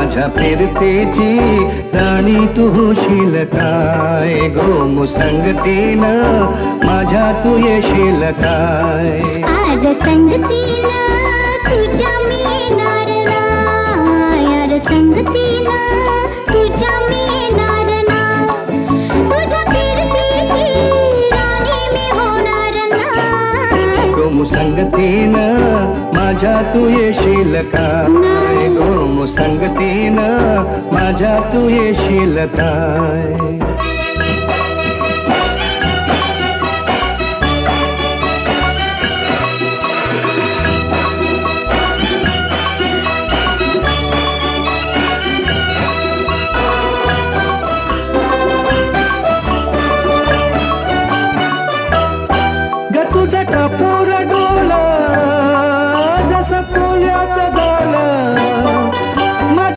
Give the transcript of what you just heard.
माझ्या फिरतेची राणी तू होशील काय गो मुसंगतीनं माझ्या तू येशील काय आर संगतीनं तुझ्या मी येणार नाय आर संगतीनं तुझ्या मी येणार नाय तुझ्या फिरतेची राणी मी होणार नाय गो मुसंगतीनं माझ्या तू येशील काय गो मुसंगतीनं माझ्या तू येशील काय